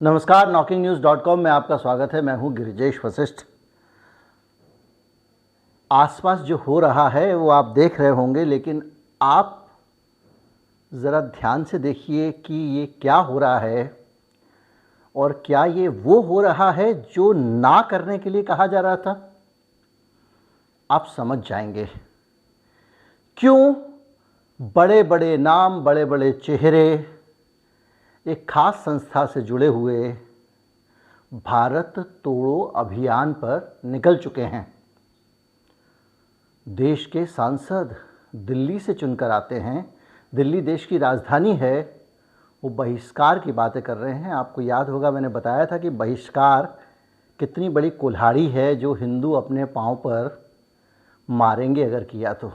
नमस्कार, knocking-news.com में आपका स्वागत है। मैं हूं गिरिजेश वशिष्ठ। आसपास जो हो रहा है वो आप देख रहे होंगे, लेकिन आप ज़रा ध्यान से देखिए कि ये क्या हो रहा है और क्या ये वो हो रहा है जो ना करने के लिए कहा जा रहा था। आप समझ जाएंगे क्यों बड़े बड़े नाम, बड़े बड़े चेहरे एक खास संस्था से जुड़े हुए भारत तोड़ो अभियान पर निकल चुके हैं। देश के सांसद दिल्ली से चुनकर आते हैं। दिल्ली देश की राजधानी है। वो बहिष्कार की बातें कर रहे हैं। आपको याद होगा, मैंने बताया था कि बहिष्कार कितनी बड़ी कुल्हाड़ी है जो हिंदू अपने पांव पर मारेंगे अगर किया तो।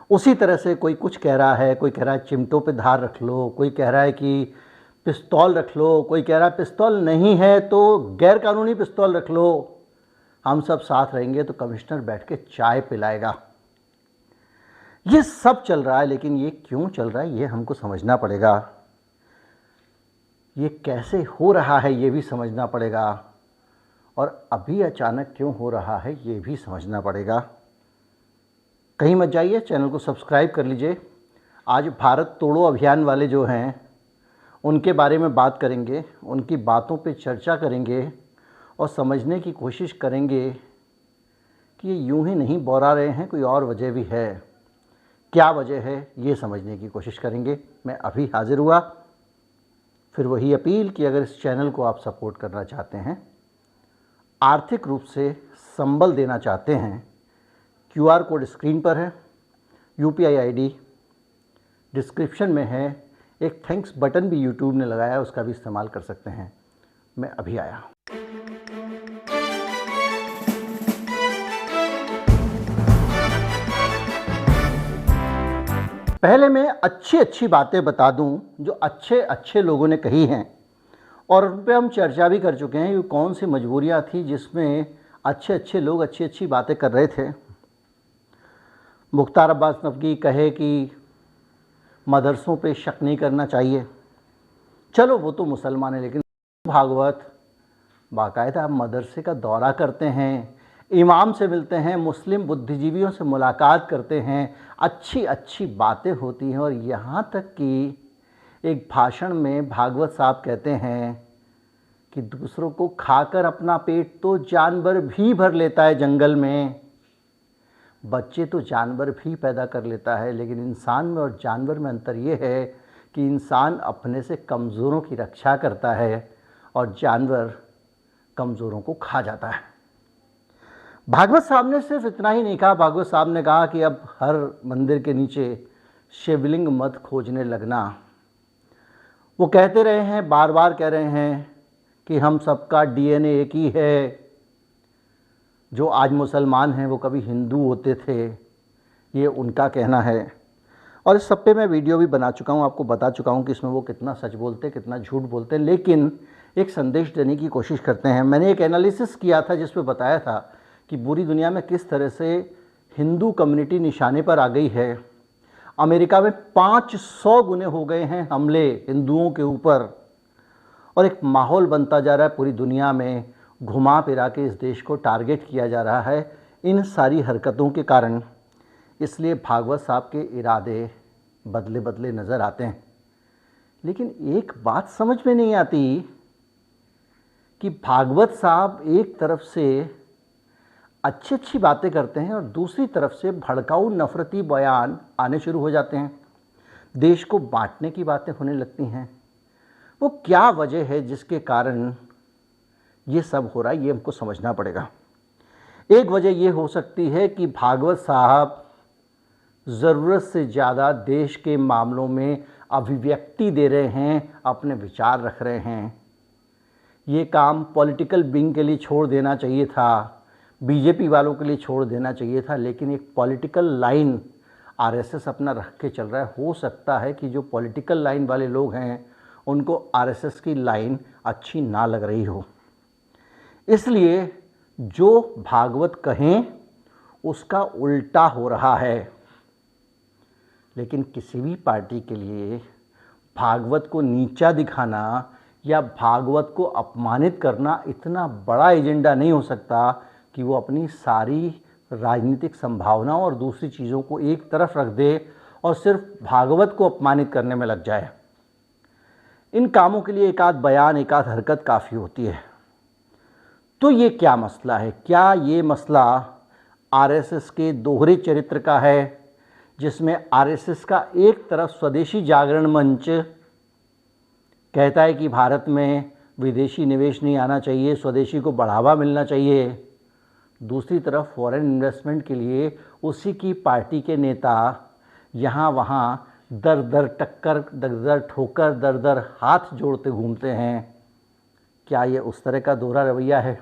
उसी तरह से कोई कुछ कह रहा है, कोई कह रहा है चिमटों पे धार रख लो, कोई कह रहा है कि पिस्तौल रख लो, कोई कह रहा है पिस्तौल नहीं है तो गैर कानूनी पिस्तौल रख लो, हम सब साथ रहेंगे तो कमिश्नर बैठ के चाय पिलाएगा। ये सब चल रहा है, लेकिन ये क्यों चल रहा है ये हमको समझना पड़ेगा। ये कैसे हो रहा है ये भी समझना पड़ेगा, और अभी अचानक क्यों हो रहा है ये भी समझना पड़ेगा। कहीं मत जाइए, चैनल को सब्सक्राइब कर लीजिए। आज भारत तोड़ो अभियान वाले जो हैं उनके बारे में बात करेंगे, उनकी बातों पे चर्चा करेंगे और समझने की कोशिश करेंगे कि ये यूं ही नहीं बौरा रहे हैं, कोई और वजह भी है। क्या वजह है ये समझने की कोशिश करेंगे। मैं अभी हाजिर हुआ। फिर वही अपील कि अगर इस चैनल को आप सपोर्ट करना चाहते हैं, आर्थिक रूप से संबल देना चाहते हैं, QR कोड स्क्रीन पर है, UPI ID डिस्क्रिप्शन में है, एक थैंक्स बटन भी YouTube ने लगाया है, उसका भी इस्तेमाल कर सकते हैं। मैं अभी आया। पहले मैं अच्छी बातें बता दूं जो अच्छे लोगों ने कही हैं, और उन पर हम चर्चा भी कर चुके हैं कि कौन सी मजबूरियां थी जिसमें अच्छे लोग अच्छी बातें कर रहे थे। मुख्तार अब्बास नकवी कहे कि मदरसों पे शक नहीं करना चाहिए। चलो वो तो मुसलमान है, लेकिन भागवत बाकायदा मदरसे का दौरा करते हैं, इमाम से मिलते हैं, मुस्लिम बुद्धिजीवियों से मुलाकात करते हैं, अच्छी बातें होती हैं। और यहाँ तक कि एक भाषण में भागवत साहब कहते हैं कि दूसरों को खाकर अपना पेट तो जानवर भी भर लेता है जंगल में, बच्चे तो जानवर भी पैदा कर लेता है, लेकिन इंसान में और जानवर में अंतर ये है कि इंसान अपने से कमज़ोरों की रक्षा करता है और जानवर कमज़ोरों को खा जाता है। भागवत साहब ने सिर्फ इतना ही नहीं कहा। भागवत साहब ने कहा कि अब हर मंदिर के नीचे शिवलिंग मत खोजने लगना। वो कहते रहे हैं, बार बार कह रहे हैं कि हम सबका DNA एक ही है। जो आज मुसलमान हैं वो कभी हिंदू होते थे, ये उनका कहना है। और इस सब पे मैं वीडियो भी बना चुका हूँ, आपको बता चुका हूँ कि इसमें वो कितना सच बोलते हैं, कितना झूठ बोलते हैं, लेकिन एक संदेश देने की कोशिश करते हैं। मैंने एक एनालिसिस किया था जिसमें बताया था कि पूरी दुनिया में किस तरह से हिंदू कम्युनिटी निशाने पर आ गई है। अमेरिका में 500 गुने हो गए हैं हमले हिंदुओं के ऊपर, और एक माहौल बनता जा रहा है पूरी दुनिया में। घुमा फिरा के इस देश को टारगेट किया जा रहा है इन सारी हरकतों के कारण। इसलिए भागवत साहब के इरादे बदले नज़र आते हैं। लेकिन एक बात समझ में नहीं आती कि भागवत साहब एक तरफ से अच्छी बातें करते हैं और दूसरी तरफ से भड़काऊ नफरती बयान आने शुरू हो जाते हैं। देश को बांटने की बातें होने लगती हैं। वो क्या वजह है जिसके कारण ये सब हो रहा है, ये हमको समझना पड़ेगा। एक वजह ये हो सकती है कि भागवत साहब ज़रूरत से ज़्यादा देश के मामलों में अभिव्यक्ति दे रहे हैं, अपने विचार रख रहे हैं। ये काम पॉलिटिकल विंग के लिए छोड़ देना चाहिए था, बीजेपी वालों के लिए छोड़ देना चाहिए था, लेकिन एक पॉलिटिकल लाइन RSS अपना रख के चल रहा है। हो सकता है कि जो पॉलिटिकल लाइन वाले लोग हैं उनको RSS की लाइन अच्छी ना लग रही हो, इसलिए जो भागवत कहें उसका उल्टा हो रहा है। लेकिन किसी भी पार्टी के लिए भागवत को नीचा दिखाना या भागवत को अपमानित करना इतना बड़ा एजेंडा नहीं हो सकता कि वो अपनी सारी राजनीतिक संभावनाओं और दूसरी चीज़ों को एक तरफ रख दे और सिर्फ भागवत को अपमानित करने में लग जाए। इन कामों के लिए एक आध बयान, एक आध हरकत काफ़ी होती है। तो ये क्या मसला है? क्या ये मसला आरएसएस के दोहरे चरित्र का है, जिसमें आरएसएस का एक तरफ स्वदेशी जागरण मंच कहता है कि भारत में विदेशी निवेश नहीं आना चाहिए, स्वदेशी को बढ़ावा मिलना चाहिए, दूसरी तरफ फॉरेन इन्वेस्टमेंट के लिए उसी की पार्टी के नेता यहाँ वहाँ दर दर टक्कर, दर दर ठोकर, दर दर हाथ जोड़ते घूमते हैं। क्या ये उस तरह का दोहरा रवैया है?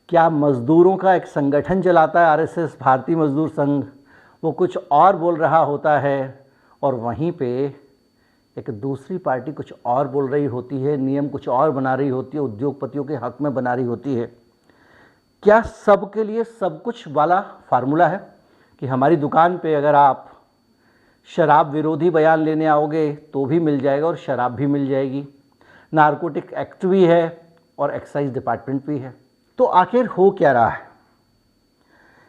क्या मज़दूरों का एक संगठन चलाता है आरएसएस, भारतीय मजदूर संघ, वो कुछ और बोल रहा होता है और वहीं पे एक दूसरी पार्टी कुछ और बोल रही होती है, नियम कुछ और बना रही होती है, उद्योगपतियों के हक में बना रही होती है? क्या सब के लिए सब कुछ वाला फार्मूला है कि हमारी दुकान पे अगर आप शराब विरोधी बयान लेने आओगे तो भी मिल जाएगा और शराब भी मिल जाएगी, नारकोटिक एक्ट भी है और एक्साइज डिपार्टमेंट भी है? तो आखिर हो क्या रहा है?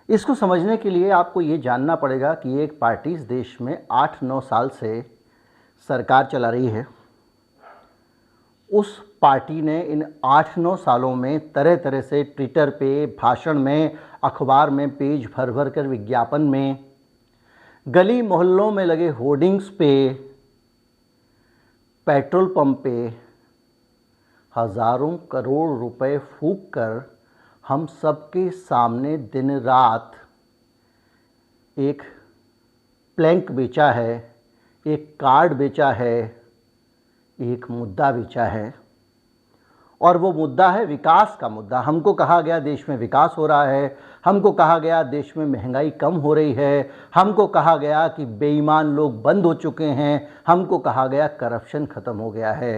इसको समझने के लिए आपको ये जानना पड़ेगा कि एक पार्टी इस देश में 8-9 साल से सरकार चला रही है। उस पार्टी ने इन 8-9 सालों में तरह तरह से ट्विटर पे, भाषण में, अखबार में, पेज भर भर कर विज्ञापन में, गली मोहल्लों में लगे होर्डिंग्स पे, पेट्रोल पंप पे हज़ारों करोड़ रुपए फूंक कर हम सबके सामने दिन रात एक प्लैंक बेचा है, एक कार्ड बेचा है, एक मुद्दा बेचा है। और वो मुद्दा है विकास का मुद्दा। हमको कहा गया देश में विकास हो रहा है, हमको कहा गया देश में महंगाई कम हो रही है, हमको कहा गया कि बेईमान लोग बंद हो चुके हैं, हमको कहा गया करप्शन ख़त्म हो गया है।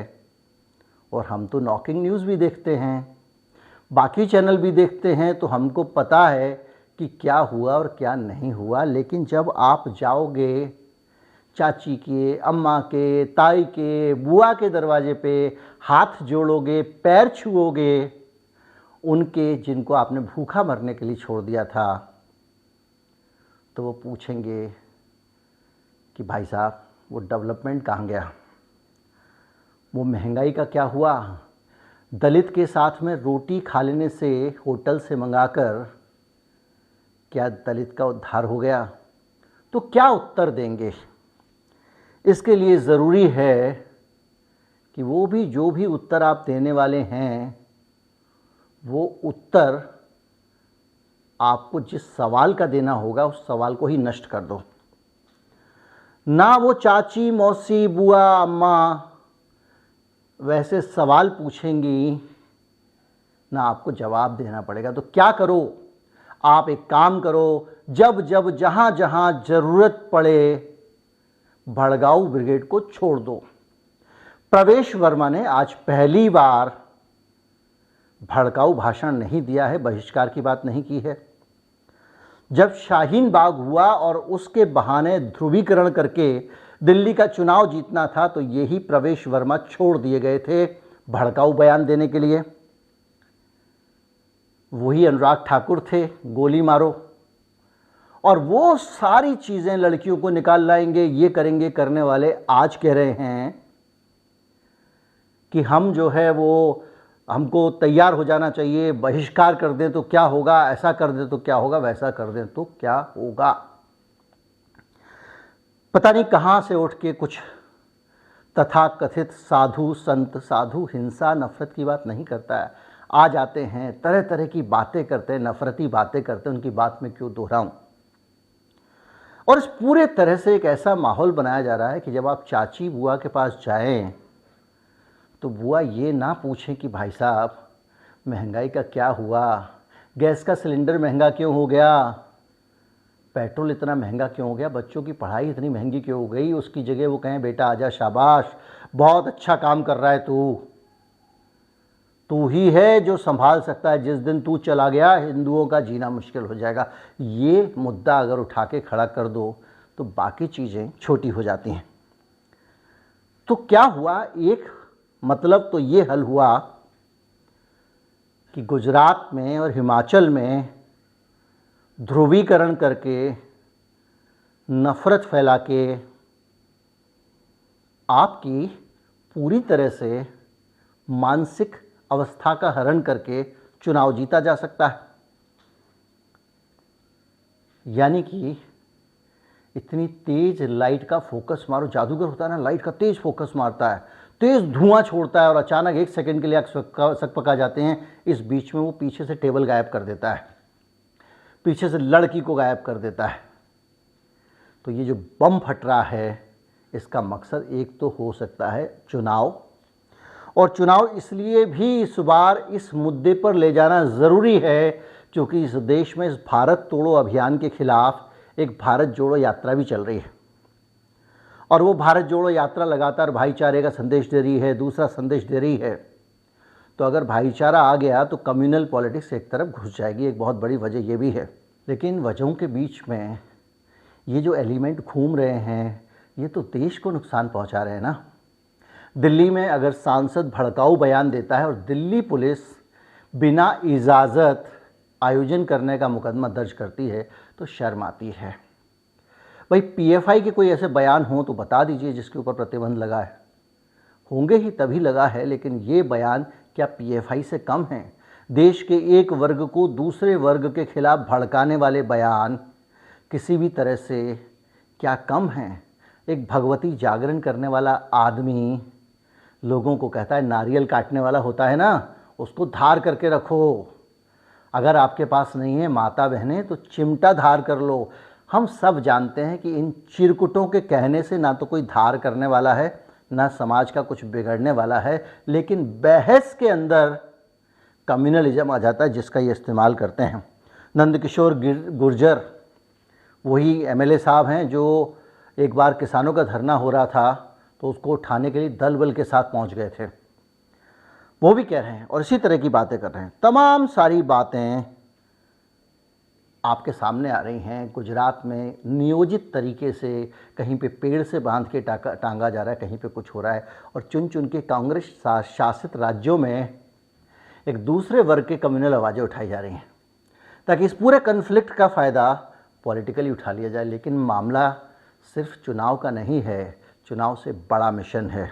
और हम तो नॉकिंग न्यूज़ भी देखते हैं, बाकी चैनल भी देखते हैं, तो हमको पता है कि क्या हुआ और क्या नहीं हुआ। लेकिन जब आप जाओगे चाची के, अम्मा के, ताई के, बुआ के दरवाजे पे, हाथ जोड़ोगे, पैर छुओगे उनके जिनको आपने भूखा मरने के लिए छोड़ दिया था, तो वो पूछेंगे कि भाई साहब वो डेवलपमेंट कहाँ गया, वो महंगाई का क्या हुआ, दलित के साथ में रोटी खा लेने से होटल से मंगाकर क्या दलित का उद्धार हो गया? तो क्या उत्तर देंगे? इसके लिए ज़रूरी है कि वो भी जो भी उत्तर आप देने वाले हैं, वो उत्तर आपको जिस सवाल का देना होगा उस सवाल को ही नष्ट कर दो। ना वो चाची, मौसी, बुआ, अम्मा वैसे सवाल पूछेंगी, ना आपको जवाब देना पड़ेगा। तो क्या करो? आप एक काम करो, जब जब जहाँ जहाँ ज़रूरत पड़े भड़गाऊ ब्रिगेड को छोड़ दो। प्रवेश वर्मा ने आज पहली बार भड़काऊ भाषण नहीं दिया है, बहिष्कार की बात नहीं की है। जब शाहीन बाग हुआ और उसके बहाने ध्रुवीकरण करके दिल्ली का चुनाव जीतना था, तो यही प्रवेश वर्मा छोड़ दिए गए थे भड़काऊ बयान देने के लिए। वही अनुराग ठाकुर थे, गोली मारो, और वो सारी चीज़ें लड़कियों को निकाल लाएंगे, ये करेंगे करने वाले आज कह रहे हैं कि हम जो है वो हमको तैयार हो जाना चाहिए, बहिष्कार कर दें तो क्या होगा, ऐसा कर दें तो क्या होगा, वैसा कर दें तो क्या होगा। पता नहीं कहाँ से उठ के कुछ तथाकथित साधु संत, साधु हिंसा नफरत की बात नहीं करता है, आ जाते हैं तरह तरह की बातें करते हैं, नफरती बातें करते हैं, उनकी बात में क्यों दोहराऊं। और इस पूरे तरह से एक ऐसा माहौल बनाया जा रहा है कि जब आप चाची बुआ के पास जाएं तो बुआ ये ना पूछें कि भाई साहब महंगाई का क्या हुआ, गैस का सिलेंडर महंगा क्यों हो गया, पेट्रोल इतना महंगा क्यों हो गया, बच्चों की पढ़ाई इतनी महंगी क्यों हो गई। उसकी जगह वो कहें बेटा आजा, शाबाश, बहुत अच्छा काम कर रहा है तू ही है जो संभाल सकता है, जिस दिन तू चला गया हिंदुओं का जीना मुश्किल हो जाएगा। ये मुद्दा अगर उठा के खड़ा कर दो तो बाकी चीज़ें छोटी हो जाती हैं। तो क्या हुआ, एक मतलब तो ये हल हुआ कि गुजरात में और हिमाचल में ध्रुवीकरण करके, नफ़रत फैला के आपकी पूरी तरह से मानसिक अवस्था का हरण करके चुनाव जीता जा सकता है। यानी कि इतनी तेज लाइट का फोकस मारो, जादूगर होता है ना, लाइट का तेज फोकस मारता है, तेज धुआं छोड़ता है और अचानक 1 सेकंड के लिए आग सकपका जाते हैं। इस बीच में वो पीछे से टेबल गायब कर देता है, पीछे से लड़की को गायब कर देता है। तो ये जो बम फट रहा है, इसका मकसद एक तो हो सकता है चुनाव, और चुनाव इसलिए भी इस बार इस मुद्दे पर ले जाना ज़रूरी है क्योंकि इस देश में इस भारत तोड़ो अभियान के खिलाफ एक भारत जोड़ो यात्रा भी चल रही है, और वो भारत जोड़ो यात्रा लगातार भाईचारे का संदेश दे रही है, दूसरा संदेश दे रही है। तो अगर भाईचारा आ गया तो कम्युनल पॉलिटिक्स एक तरफ घुस जाएगी, एक बहुत बड़ी वजह ये भी है। लेकिन वजहों के बीच में ये जो एलिमेंट घूम रहे हैं, ये तो देश को नुकसान पहुंचा रहे हैं ना। दिल्ली में अगर सांसद भड़काऊ बयान देता है और दिल्ली पुलिस बिना इजाज़त आयोजन करने का मुकदमा दर्ज करती है तो शर्म आती है। भाई पीएफआई के कोई ऐसे बयान हो तो बता दीजिए जिसके ऊपर प्रतिबंध लगा है, होंगे ही तभी लगा है, लेकिन ये बयान क्या पीएफआई से कम हैं? देश के एक वर्ग को दूसरे वर्ग के खिलाफ भड़काने वाले बयान किसी भी तरह से क्या कम हैं? एक भगवती जागरण करने वाला आदमी लोगों को कहता है, नारियल काटने वाला होता है ना, उसको धार करके रखो। अगर आपके पास नहीं है माता बहनें तो चिमटा धार कर लो। हम सब जानते हैं कि इन चिरकुटों के कहने से ना तो कोई धार करने वाला है, ना समाज का कुछ बिगड़ने वाला है, लेकिन बहस के अंदर कम्युनलिज्म आ जाता है जिसका ये इस्तेमाल करते हैं। नंदकिशोर गुर्जर वही एमएलए साहब हैं जो एक बार किसानों का धरना हो रहा था तो उसको उठाने के लिए दल बल के साथ पहुंच गए थे, वो भी कह रहे हैं और इसी तरह की बातें कर रहे हैं। तमाम सारी बातें आपके सामने आ रही हैं। गुजरात में नियोजित तरीके से कहीं पे पेड़ से बांध के टांगा जा रहा है, कहीं पे कुछ हो रहा है, और चुन चुन के कांग्रेस शासित राज्यों में एक दूसरे वर्ग के कम्युनल आवाज़ें उठाई जा रही हैं ताकि इस पूरे कन्फ्लिक्ट का फ़ायदा पॉलिटिकली उठा लिया जाए। लेकिन मामला सिर्फ चुनाव का नहीं है, चुनाव से बड़ा मिशन है,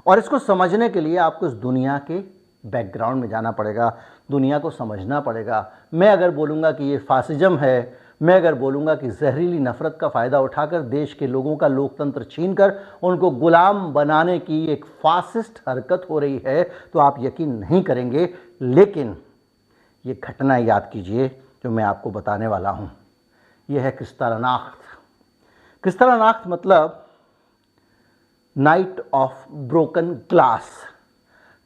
और इसको समझने के लिए आपको इस दुनिया के बैकग्राउंड में जाना पड़ेगा, दुनिया को समझना पड़ेगा। मैं अगर बोलूँगा कि ये फासिज्म है, मैं अगर बोलूँगा कि जहरीली नफ़रत का फ़ायदा उठाकर देश के लोगों का लोकतंत्र छीनकर उनको गुलाम बनाने की एक फासिस्ट हरकत हो रही है, तो आप यकीन नहीं करेंगे। लेकिन ये घटना याद कीजिए जो मैं आपको बताने वाला हूँ। यह है क्रिस्तालनाख्त। क्रिस्तालनाख्त मतलब नाइट ऑफ ब्रोकन ग्लास,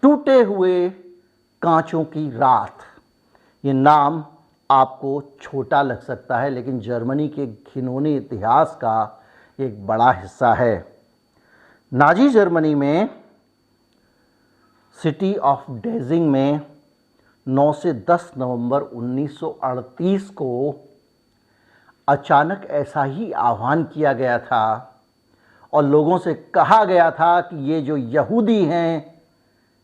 टूटे हुए कांचों की रात। ये नाम आपको छोटा लग सकता है, लेकिन जर्मनी के घिनौने इतिहास का एक बड़ा हिस्सा है। नाजी जर्मनी में सिटी ऑफ डेजिंग में 9 से 10 नवंबर 1938 को अचानक ऐसा ही आह्वान किया गया था और लोगों से कहा गया था कि ये जो यहूदी हैं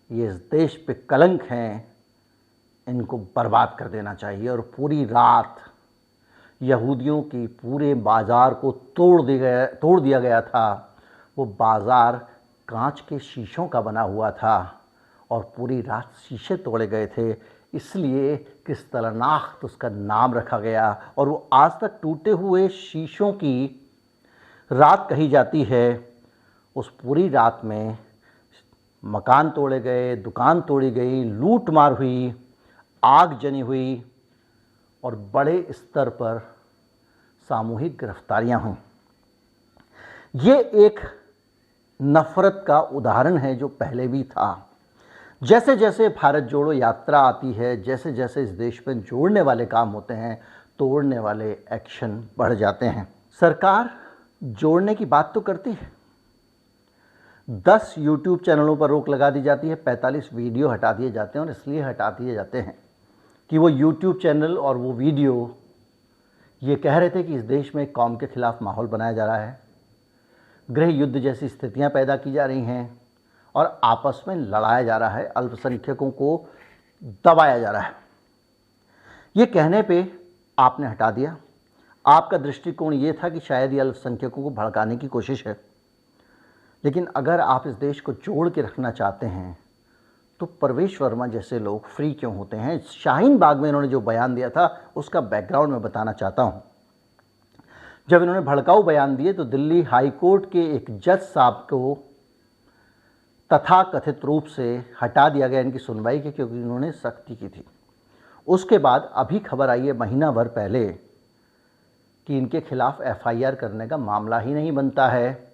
ये इस देश पे कलंक हैं, इनको बर्बाद कर देना चाहिए। और पूरी रात यहूदियों की पूरे बाज़ार को तोड़ दिया गया था। वो बाज़ार कांच के शीशों का बना हुआ था और पूरी रात शीशे तोड़े गए थे, इसलिए क्रिस्तालनाख्त उसका नाम रखा गया। और वो आज तक टूटे हुए शीशों की रात कही जाती है। उस पूरी रात में मकान तोड़े गए, दुकान तोड़ी गई, लूट मार हुई, आग जनी हुई और बड़े स्तर पर सामूहिक गिरफ्तारियां हुई। ये एक नफ़रत का उदाहरण है जो पहले भी था। जैसे जैसे भारत जोड़ो यात्रा आती है, जैसे जैसे इस देश में जोड़ने वाले काम होते हैं, तोड़ने वाले एक्शन बढ़ जाते हैं। सरकार जोड़ने की बात तो करती है, 10 यूट्यूब चैनलों पर रोक लगा दी जाती है, 45 वीडियो हटा दिए जाते हैं, और इसलिए हटा दिए जाते हैं कि वो यूट्यूब चैनल और वो वीडियो ये कह रहे थे कि इस देश में कौम के खिलाफ माहौल बनाया जा रहा है, गृह युद्ध जैसी स्थितियां पैदा की जा रही हैं और आपस में लड़ाया जा रहा है, अल्पसंख्यकों को दबाया जा रहा है। ये कहने पे आपने हटा दिया। आपका दृष्टिकोण ये था कि शायद ये अल्पसंख्यकों को भड़काने की कोशिश है, लेकिन अगर आप इस देश को जोड़ के रखना चाहते हैं तो परवेश वर्मा जैसे लोग फ्री क्यों होते हैं? शाहीन बाग में इन्होंने जो बयान दिया था उसका बैकग्राउंड मैं बताना चाहता हूँ। जब इन्होंने भड़काऊ बयान दिए तो दिल्ली हाई कोर्ट के एक जज साहब को तथाकथित रूप से हटा दिया गया इनकी सुनवाई के, क्योंकि इन्होंने सख्ती की थी। उसके बाद अभी खबर आई है महीना भर पहले कि इनके खिलाफ एफआईआर करने का मामला ही नहीं बनता है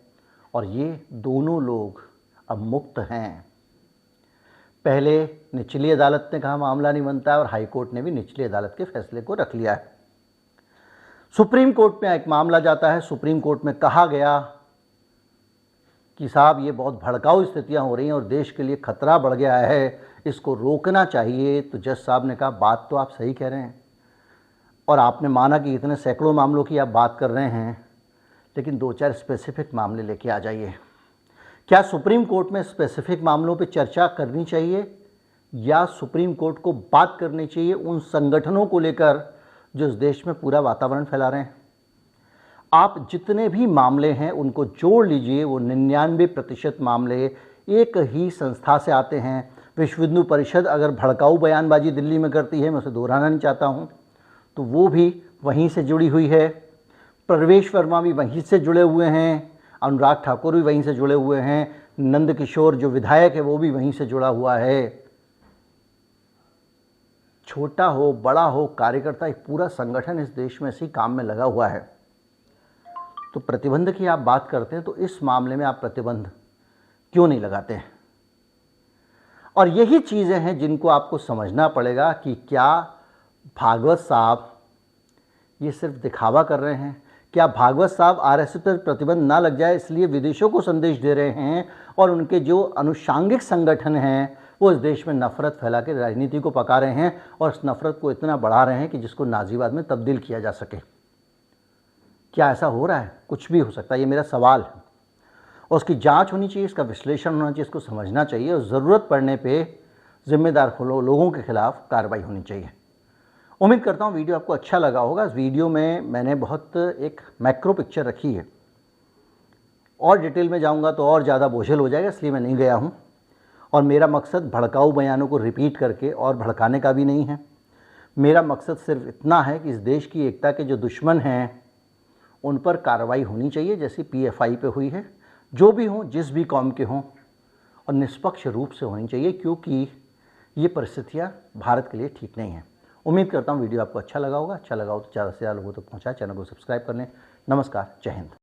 और ये दोनों लोग अब मुक्त हैं। पहले निचली अदालत ने कहा मामला नहीं बनता है और हाई कोर्ट ने भी निचली अदालत के फैसले को रख लिया है। सुप्रीम कोर्ट में एक मामला जाता है। सुप्रीम कोर्ट में कहा गया कि साहब ये बहुत भड़काऊ स्थितियां हो रही हैं और देश के लिए खतरा बढ़ गया है, इसको रोकना चाहिए। तो जज साहब ने कहा बात तो आप सही कह रहे हैं और आपने माना कि इतने सैकड़ों मामलों की आप बात कर रहे हैं, लेकिन 2-4 स्पेसिफिक मामले लेके आ जाइए। क्या सुप्रीम कोर्ट में स्पेसिफिक मामलों पे चर्चा करनी चाहिए या सुप्रीम कोर्ट को बात करनी चाहिए उन संगठनों को लेकर जो इस देश में पूरा वातावरण फैला रहे हैं? आप जितने भी मामले हैं उनको जोड़ लीजिए, वो 99% मामले एक ही संस्था से आते हैं। विश्व हिंदू परिषद अगर भड़काऊ बयानबाजी दिल्ली में करती है, मैं उसे दोहराना नहीं चाहता हूँ, तो वो भी वहीं से जुड़ी हुई है। परवेश वर्मा भी वहीं से जुड़े हुए हैं, अनुराग ठाकुर भी वहीं से जुड़े हुए हैं, नंद किशोर जो विधायक है वो भी वहीं से जुड़ा हुआ है। छोटा हो बड़ा हो कार्यकर्ता, एक पूरा संगठन इस देश में इसी काम में लगा हुआ है। तो प्रतिबंध की आप बात करते हैं तो इस मामले में आप प्रतिबंध क्यों नहीं लगाते हैं? और यही चीज़ें हैं जिनको आपको समझना पड़ेगा कि क्या भागवत साहब ये सिर्फ दिखावा कर रहे हैं? क्या भागवत साहब आरएसएस पर प्रतिबंध ना लग जाए इसलिए विदेशों को संदेश दे रहे हैं और उनके जो अनुषांगिक संगठन हैं वो इस देश में नफरत फैला के राजनीति को पका रहे हैं और इस नफरत को इतना बढ़ा रहे हैं कि जिसको नाजीवाद में तब्दील किया जा सके? क्या ऐसा हो रहा है? कुछ भी हो सकता है, ये मेरा सवाल है। और उसकी जांच होनी चाहिए, इसका विश्लेषण होना चाहिए, इसको समझना चाहिए और ज़रूरत पड़ने पे जिम्मेदार लोगों के खिलाफ कार्रवाई होनी चाहिए। उम्मीद करता हूँ वीडियो आपको अच्छा लगा होगा। इस वीडियो में मैंने बहुत एक मैक्रो पिक्चर रखी है, और डिटेल में जाऊँगा तो और ज़्यादा बोझिल हो जाएगा, इसलिए मैं नहीं गया हूँ। और मेरा मकसद भड़काऊ बयानों को रिपीट करके और भड़काने का भी नहीं है। मेरा मकसद सिर्फ इतना है कि इस देश की एकता के जो दुश्मन हैं उन पर कार्रवाई होनी चाहिए, जैसी पीएफआई पे हुई है। जो भी हों, जिस भी कौम के हों, और निष्पक्ष रूप से होनी चाहिए, क्योंकि ये परिस्थितियाँ भारत के लिए ठीक नहीं हैं। उम्मीद करता हूँ वीडियो आपको अच्छा लगा होगा। अच्छा लगा हो तो ज़्यादा से ज़्यादा लोगों तक पहुँचाएं, चैनल को सब्सक्राइब कर लें। नमस्कार, जय हिंद।